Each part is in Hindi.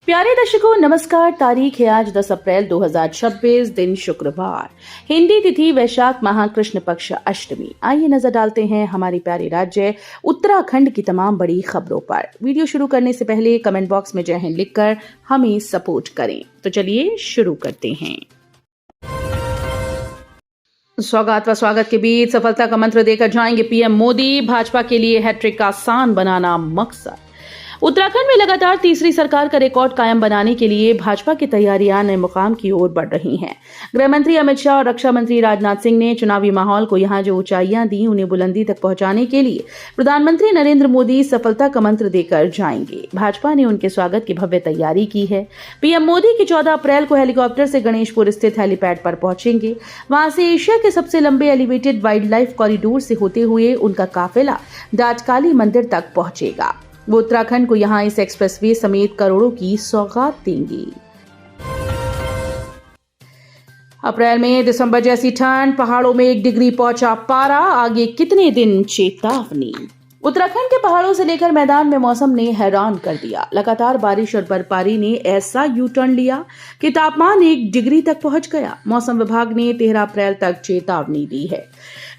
प्यारे दर्शकों नमस्कार। तारीख है आज 10 अप्रैल 2026, दिन शुक्रवार, हिंदी तिथि वैशाख माह कृष्ण पक्ष अष्टमी। आइए नजर डालते हैं हमारी प्यारे राज्य उत्तराखंड की तमाम बड़ी खबरों पर। वीडियो शुरू करने से पहले कमेंट बॉक्स में जय हिंद लिखकर हमें सपोर्ट करें। तो चलिए शुरू करते हैं। स्वागत के बीच सफलता का मंत्र देकर जाएंगे पीएम मोदी। भाजपा के लिए हैट्रिक आसान बनाना मकसद। उत्तराखंड में लगातार तीसरी सरकार का रिकॉर्ड कायम बनाने के लिए भाजपा की तैयारियां नए मुकाम की ओर बढ़ रही हैं। गृह मंत्री अमित शाह और रक्षा मंत्री राजनाथ सिंह ने चुनावी माहौल को यहां जो ऊंचाइयां दी उन्हें बुलंदी तक पहुंचाने के लिए प्रधानमंत्री नरेंद्र मोदी सफलता का मंत्र देकर जाएंगे। भाजपा ने उनके स्वागत की भव्य तैयारी की है। पीएम मोदी की 14 अप्रैल को हेलीकॉप्टर से गणेशपुर स्थित हेलीपैड पर पहुंचेंगे। वहां से एशिया के सबसे लंबे एलिवेटेड वाइल्ड लाइफ कॉरिडोर से होते हुए उनका काफिला डाटकाली मंदिर तक पहुंचेगा। वो उत्तराखंड को यहां इस एक्सप्रेसवे समेत करोड़ों की सौगात देंगी। अप्रैल में दिसंबर जैसी ठंड, पहाड़ों में 1 डिग्री पहुंचा पारा, आगे कितने दिन चेतावनी। उत्तराखंड के पहाड़ों से लेकर मैदान में मौसम ने हैरान कर दिया। लगातार बारिश और बर्फबारी ने ऐसा यू टर्न लिया कि तापमान 1 डिग्री तक पहुंच गया। मौसम विभाग ने 13 अप्रैल तक चेतावनी दी है।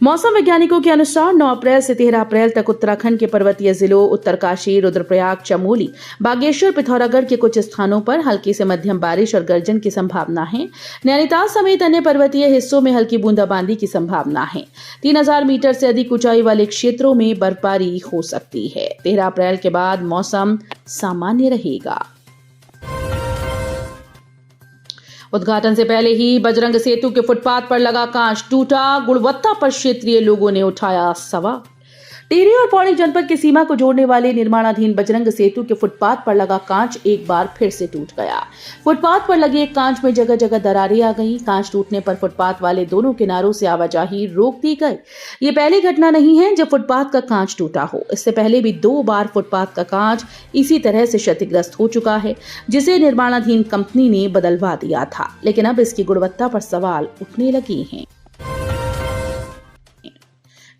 मौसम वैज्ञानिकों के अनुसार 9 अप्रैल से 13 अप्रैल तक उत्तराखंड के पर्वतीय जिलों उत्तरकाशी, रुद्रप्रयाग, चमोली, बागेश्वर, पिथौरागढ़ के कुछ स्थानों पर हल्की से मध्यम बारिश और गर्जन की संभावना है। नैनीताल समेत अन्य पर्वतीय हिस्सों में हल्की बूंदाबांदी की संभावना है। 3000 मीटर से अधिक ऊंचाई वाले क्षेत्रों में बर्फबारी हो सकती है। 13 अप्रैल के बाद मौसम सामान्य रहेगा। उद्घाटन से पहले ही बजरंग सेतु के फुटपाथ पर लगा कांच टूटा। गुणवत्ता पर क्षेत्रीय लोगों ने उठाया सवाल। टिहरी और पौड़ी जनपद की सीमा को जोड़ने वाले निर्माणाधीन बजरंग सेतु के फुटपाथ पर लगा कांच एक बार फिर से टूट गया। फुटपाथ पर लगे कांच में जगह जगह दरारें आ गईं। कांच टूटने पर फुटपाथ वाले दोनों किनारों से आवाजाही रोक दी गई। ये पहली घटना नहीं है जब फुटपाथ का कांच टूटा हो। इससे पहले भी 2 बार फुटपाथ का कांच इसी तरह से क्षतिग्रस्त हो चुका है, जिसे निर्माणाधीन कंपनी ने बदलवा दिया था। लेकिन अब इसकी गुणवत्ता पर सवाल उठने लगे हैं।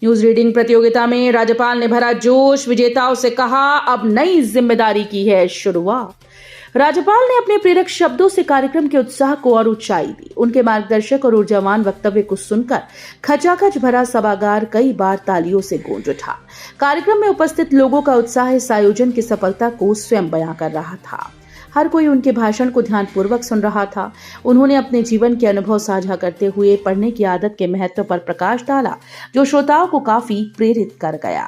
न्यूज रीडिंग प्रतियोगिता में राज्यपाल ने भरा जोश। विजेताओं से कहा, अब नई जिम्मेदारी की है शुरुआत। राज्यपाल ने अपने प्रेरक शब्दों से कार्यक्रम के उत्साह को और ऊंचाई दी। उनके मार्गदर्शक और ऊर्जावान वक्तव्य को सुनकर खचाखच भरा सभागार कई बार तालियों से गूंज उठा। कार्यक्रम में उपस्थित लोगों का उत्साह इस आयोजन की सफलता को स्वयं बयां कर रहा था। हर कोई उनके भाषण को ध्यानपूर्वक सुन रहा था। उन्होंने अपने जीवन के अनुभव साझा करते हुए पढ़ने की आदत के महत्व पर प्रकाश डाला, जो श्रोताओं को काफी प्रेरित कर गया।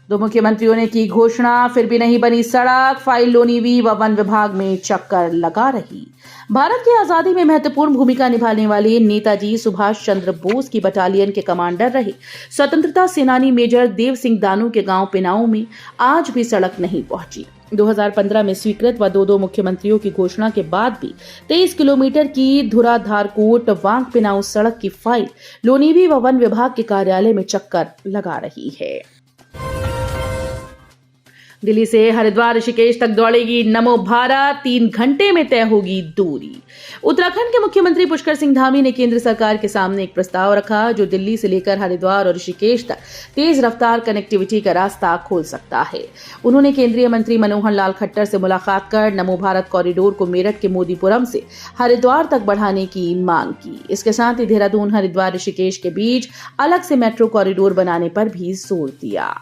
2 मुख्यमंत्रियों ने की घोषणा, फिर भी नहीं बनी सड़क। फाइल लोनीवी व वन विभाग में चक्कर लगा रही। भारत की आजादी में महत्वपूर्ण भूमिका निभाने वाले नेताजी सुभाष चंद्र बोस की बटालियन के कमांडर रहे स्वतंत्रता सेनानी मेजर देव सिंह दानू के गांव पिनाऊ में आज भी सड़क नहीं पहुंची। 2015 में स्वीकृत व 2 मुख्यमंत्रियों की घोषणा के बाद भी 23 किलोमीटर की धुराधारकोट वांग पिनाऊ सड़क की फाइल लोनीवी व वन विभाग के कार्यालय में चक्कर लगा रही है। दिल्ली से हरिद्वार ऋषिकेश तक दौड़ेगी नमो भारत, 3 घंटे में तय होगी दूरी। उत्तराखंड के मुख्यमंत्री पुष्कर सिंह धामी ने केंद्र सरकार के सामने एक प्रस्ताव रखा जो दिल्ली से लेकर हरिद्वार और ऋषिकेश तक तेज रफ्तार कनेक्टिविटी का रास्ता खोल सकता है। उन्होंने केंद्रीय मंत्री मनोहर लाल खट्टर से मुलाकात कर नमो भारत कॉरिडोर को मेरठ के मोदीपुरम से हरिद्वार तक बढ़ाने की मांग की। इसके साथ ही देहरादून हरिद्वार ऋषिकेश के बीच अलग से मेट्रो कॉरिडोर बनाने पर भी जोर दिया।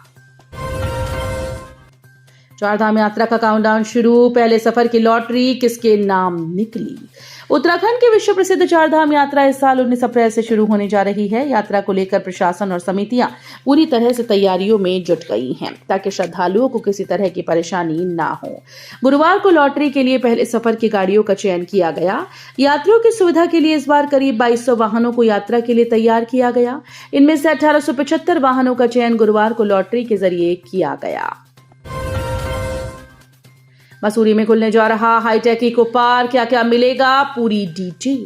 चारधाम यात्रा का काउंटडाउन शुरू। पहले सफर की लॉटरी किसके नाम निकली। उत्तराखंड की विश्व प्रसिद्ध चारधाम यात्रा इस साल 19 अप्रैल से शुरू होने जा रही है। यात्रा को लेकर प्रशासन और समितियां पूरी तरह से तैयारियों में जुट गई हैं ताकि श्रद्धालुओं को किसी तरह की परेशानी ना हो। गुरुवार को लॉटरी के लिए पहले सफर की गाड़ियों का चयन किया गया। यात्रियों की सुविधा के लिए इस बार करीब 2200 वाहनों को यात्रा के लिए तैयार किया गया। इनमें से 1875 वाहनों का चयन गुरुवार को लॉटरी के जरिए किया गया। मसूरी में खुलने जा रहा हाईटेक इको पार्क, क्या क्या मिलेगा, पूरी डिटेल।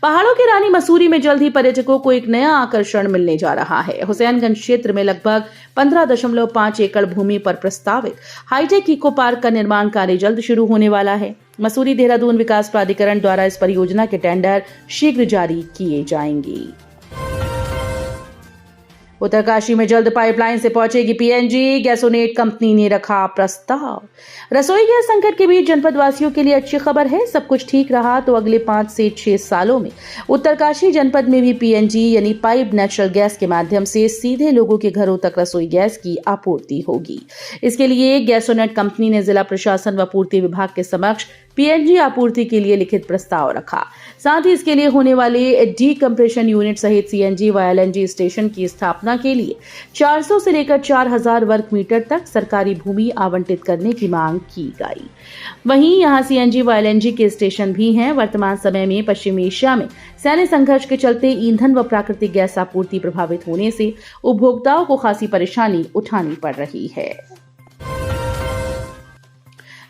पहाड़ों की रानी मसूरी में जल्द ही पर्यटकों को एक नया आकर्षण मिलने जा रहा है। हुसैनगंज क्षेत्र में लगभग 15.5 एकड़ भूमि पर प्रस्तावित हाईटेक इको पार्क का निर्माण कार्य जल्द शुरू होने वाला है। मसूरी देहरादून विकास प्राधिकरण द्वारा इस परियोजना के टेंडर शीघ्र जारी किए जाएंगे। उत्तरकाशी में जल्द पाइपलाइन से पहुंचेगी पीएनजी, गैसोनेट कंपनी ने रखा प्रस्ताव। रसोई गैस संकट के बीच जनपद वासियों के लिए अच्छी खबर है। सब कुछ ठीक रहा तो अगले 5 से 6 सालों में उत्तरकाशी जनपद में भी पीएनजी यानी पाइप नेचुरल गैस के माध्यम से सीधे लोगों के घरों तक रसोई गैस की आपूर्ति होगी। इसके लिए गैसोनेट कंपनी ने जिला प्रशासन व पूर्ति विभाग के समक्ष पीएनजी आपूर्ति के लिए लिखित प्रस्ताव रखा। साथ ही इसके लिए होने वाले डीकम्प्रेशन यूनिट सहित सीएनजी व एलएनजी स्टेशन की स्थापना के लिए 400 से लेकर 4000 वर्ग मीटर तक सरकारी भूमि आवंटित करने की मांग की गई। वहीं यहां सीएनजी व एलएनजी के स्टेशन भी हैं। वर्तमान समय में पश्चिमी एशिया में सैन्य संघर्ष के चलते ईंधन व प्राकृतिक गैस आपूर्ति प्रभावित होने से उपभोक्ताओं को खासी परेशानी उठानी पड़ रही है।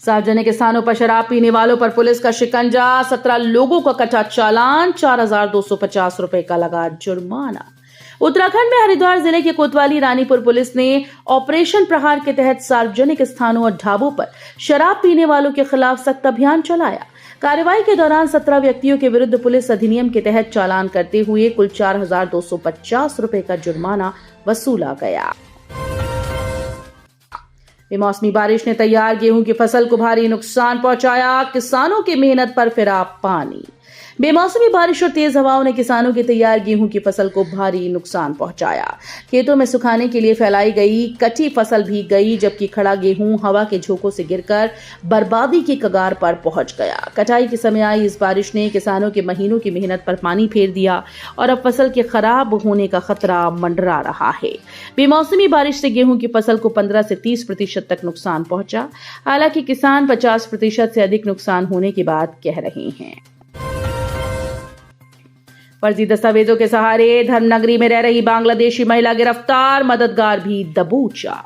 सार्वजनिक स्थानों पर शराब पीने वालों पर पुलिस का शिकंजा, 17 लोगों का कटा चालान, 4250 रुपए का लगा जुर्माना। उत्तराखंड में हरिद्वार जिले के कोतवाली रानीपुर पुलिस ने ऑपरेशन प्रहार के तहत सार्वजनिक स्थानों और ढाबों पर शराब पीने वालों के खिलाफ सख्त अभियान चलाया। कार्रवाई के दौरान 17 व्यक्तियों के विरुद्ध पुलिस अधिनियम के तहत चालान करते हुए कुल 4250 रुपए का जुर्माना वसूला गया। बेमौसमी बारिश ने तैयार गेहूं की फसल को भारी नुकसान पहुंचाया। किसानों की मेहनत पर फिरा पानी। बेमौसमी बारिश और तेज हवाओं ने किसानों की तैयार गेहूं की फसल को भारी नुकसान पहुंचाया। खेतों में सुखाने के लिए फैलाई गई कटी फसल भीग गई, जबकि खड़ा गेहूं हवा के झोंकों से गिरकर बर्बादी की कगार पर पहुंच गया। कटाई के समय आई इस बारिश ने किसानों के महीनों की मेहनत पर पानी फेर दिया और अब फसल के खराब होने का खतरा मंडरा रहा है। बेमौसमी बारिश से गेहूं की फसल को 15 से 30% तक नुकसान पहुंचा। हालांकि किसान 50% से अधिक नुकसान होने की बात कह रहे हैं। फर्जी दस्तावेजों के सहारे धर्मनगरी में रह रही बांग्लादेशी महिला गिरफ्तार, मददगार भी दबोचा।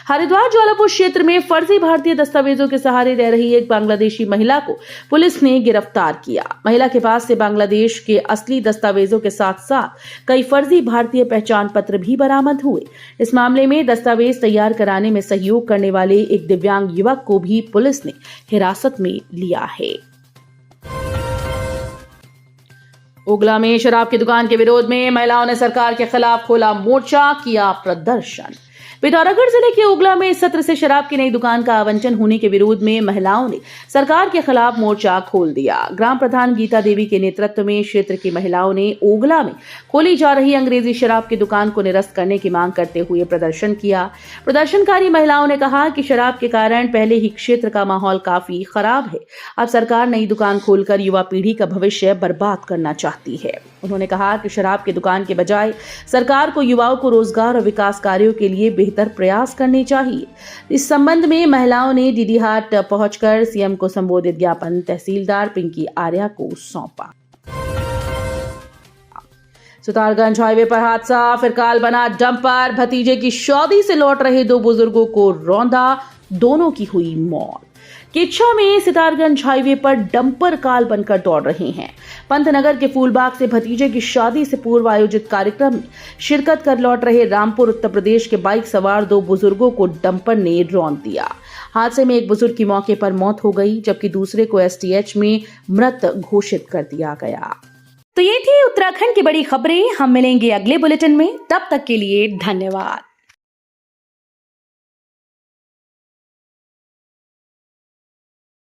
हरिद्वार ज्वालापुर क्षेत्र में फर्जी भारतीय दस्तावेजों के सहारे रह रही एक बांग्लादेशी महिला को पुलिस ने गिरफ्तार किया। महिला के पास से बांग्लादेश के असली दस्तावेजों के साथ साथ कई फर्जी भारतीय पहचान पत्र भी बरामद हुए। इस मामले में दस्तावेज तैयार कराने में सहयोग करने वाले एक दिव्यांग युवक को भी पुलिस ने हिरासत में लिया है। ओगला में शराब की दुकान के विरोध में महिलाओं ने सरकार के खिलाफ खोला मोर्चा, किया प्रदर्शन। पिथौरागढ़ जिले के ओगला में इस सत्र से शराब की नई दुकान का आवंटन होने के विरोध में महिलाओं ने सरकार के खिलाफ मोर्चा खोल दिया। ग्राम प्रधान गीता देवी के नेतृत्व में क्षेत्र की महिलाओं ने ओगला में खोली जा रही अंग्रेजी शराब की दुकान को निरस्त करने की मांग करते हुए प्रदर्शन किया। प्रदर्शनकारी महिलाओं ने कहा कि शराब के कारण पहले ही क्षेत्र का माहौल काफी खराब है। अब सरकार नई दुकान खोलकर युवा पीढ़ी का भविष्य बर्बाद करना चाहती है। उन्होंने कहा कि शराब की दुकान के बजाय सरकार को युवाओं को रोजगार और विकास कार्यों के लिए बेहतर प्रयास करने चाहिए। इस संबंध में महिलाओं ने डीडी हाट पहुंचकर सीएम को संबोधित ज्ञापन तहसीलदार पिंकी आर्या को सौंपा। सुतारगंज हाईवे पर हादसा, फिर काल बना डंपर। भतीजे की शादी से लौट रहे 2 बुजुर्गों को रौंदा, दोनों की हुई मौत। किच्छा में सितारगंज हाईवे पर डंपर काल बनकर दौड़ रहे हैं। पंतनगर के फूलबाग से भतीजे की शादी से पूर्व आयोजित कार्यक्रम में शिरकत कर लौट रहे रामपुर उत्तर प्रदेश के बाइक सवार 2 बुजुर्गों को डंपर ने रौंद दिया। हादसे में एक बुजुर्ग की मौके पर मौत हो गई, जबकि दूसरे को एसटीएच में मृत घोषित कर दिया गया। तो ये थी उत्तराखंड की बड़ी खबरें। हम मिलेंगे अगले बुलेटिन में, तब तक के लिए धन्यवाद।